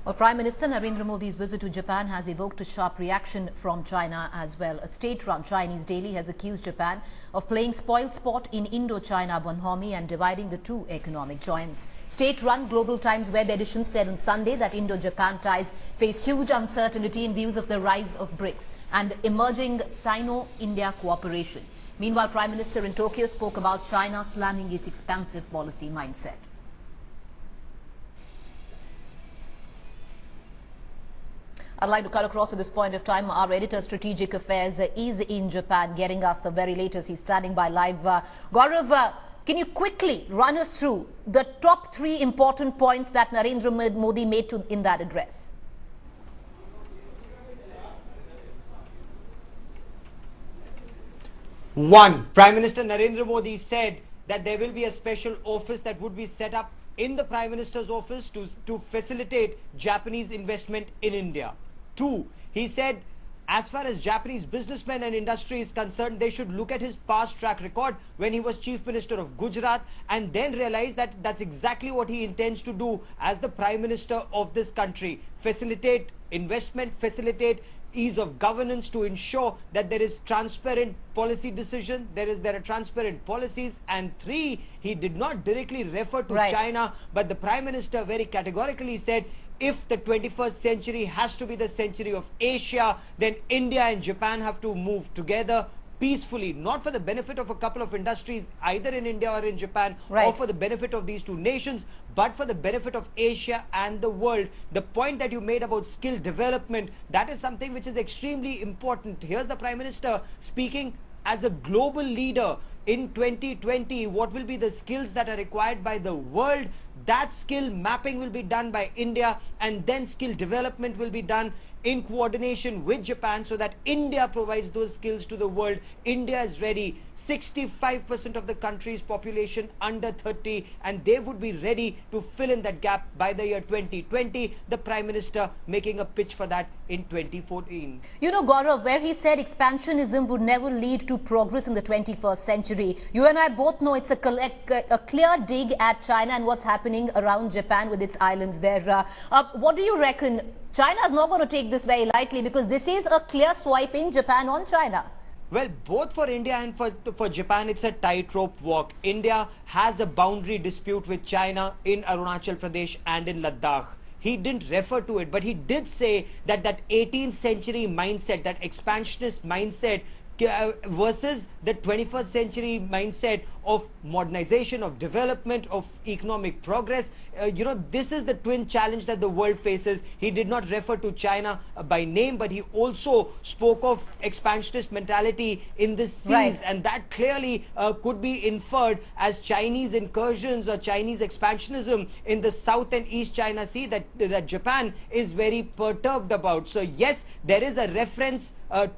Well, Prime Minister Narendra Modi's visit to Japan has evoked a sharp reaction from China as well. A state-run Chinese daily has accused Japan of playing spoilsport in Indo-China bonhomie and dividing the two economic giants. State-run Global Times web edition said on Sunday that Indo-Japan ties face huge uncertainty in views of the rise of BRICS and emerging Sino-India cooperation. Meanwhile, Prime Minister in Tokyo spoke about China slamming its expansive policy mindset. I'd like to cut across at this point of time. Our editor, Strategic Affairs, is in Japan, getting us the very latest. He's standing by live. Gaurav, can you quickly run us through the top 3 important points that Narendra Modi made in that address? One, Prime Minister Narendra Modi said that there will be a special office that would be set up in the Prime Minister's office to facilitate Japanese investment in India. 2, he said as far as Japanese businessmen and industry is concerned, they should look at his past track record when he was Chief Minister of Gujarat and then realize that that's exactly what he intends to do as the Prime Minister of this country. Facilitate investment, facilitate ease of governance to ensure that there is transparent policy decision, there are transparent policies. And 3, he did not directly refer to China, but the Prime Minister very categorically said if the 21st century has to be the century of Asia, then India and Japan have to move together peacefully, not for the benefit of a couple of industries either in India or in Japan or for the benefit of these two nations, but for the benefit of Asia and the world. The point that you made about skill development, that is something which is extremely important. Here's the Prime Minister speaking as a global leader. In 2020, what will be the skills that are required by the world? That skill mapping will be done by India, and then skill development will be done in coordination with Japan so that India provides those skills to the world. India is ready. 65% of the country's population under 30, and they would be ready to fill in that gap by the year 2020. The Prime Minister making a pitch for that in 2014. You know, Gaurav, where he said expansionism would never lead to progress in the 21st century. You and I both know it's a clear dig at China and what's happening around Japan with its islands there. What do you reckon? China is not going to take this very lightly because this is a clear swipe in Japan on China. Well, both for India and for Japan, it's a tightrope walk. India has a boundary dispute with China in Arunachal Pradesh and in Ladakh. He didn't refer to it, but he did say that that 18th century mindset, that expansionist mindset, versus the 21st century mindset of modernization, of development, of economic progress. You know, this is the twin challenge that the world faces. He did not refer to China by name, but he also spoke of expansionist mentality in the seas, and that clearly could be inferred as Chinese incursions or Chinese expansionism in the South and East China Sea that Japan is very perturbed about. So yes, there is a reference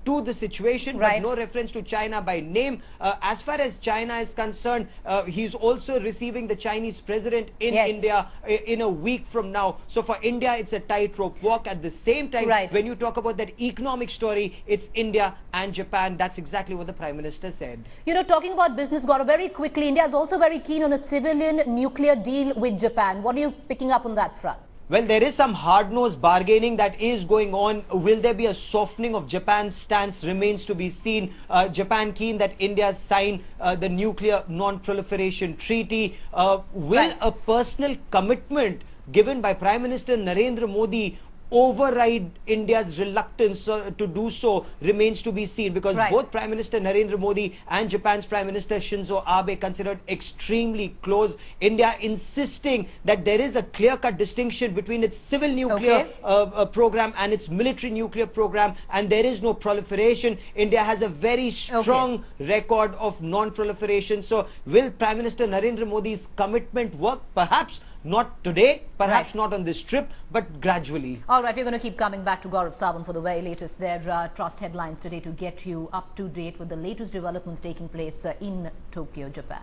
to the situation, but no reference to China by name. As far as China is concerned, he's also receiving the Chinese president in India in a week from now. So for India, it's a tightrope walk. At the same time, when you talk about that economic story, it's India and Japan. That's exactly what the Prime Minister said. You know, talking about business, Gaurav, very quickly, India is also very keen on a civilian nuclear deal with Japan. What are you picking up on that front? Well, there is some hard-nosed bargaining that is going on. Will there be a softening of Japan's stance remains to be seen. Japan keen that India sign the nuclear non-proliferation treaty. Will a personal commitment given by Prime Minister Narendra Modi override India's reluctance to do so remains to be seen, because both Prime Minister Narendra Modi and Japan's Prime Minister Shinzo Abe considered extremely close. India insisting that there is a clear-cut distinction between its civil nuclear program and its military nuclear program, and there is no proliferation. India has a very strong record of non-proliferation. So will Prime Minister Narendra Modi's commitment work? Perhaps not today, perhaps not on this trip, but gradually. All right, we're going to keep coming back to Gaurav Sawant for the very latest. There are Trust headlines today to get you up to date with the latest developments taking place in Tokyo, Japan.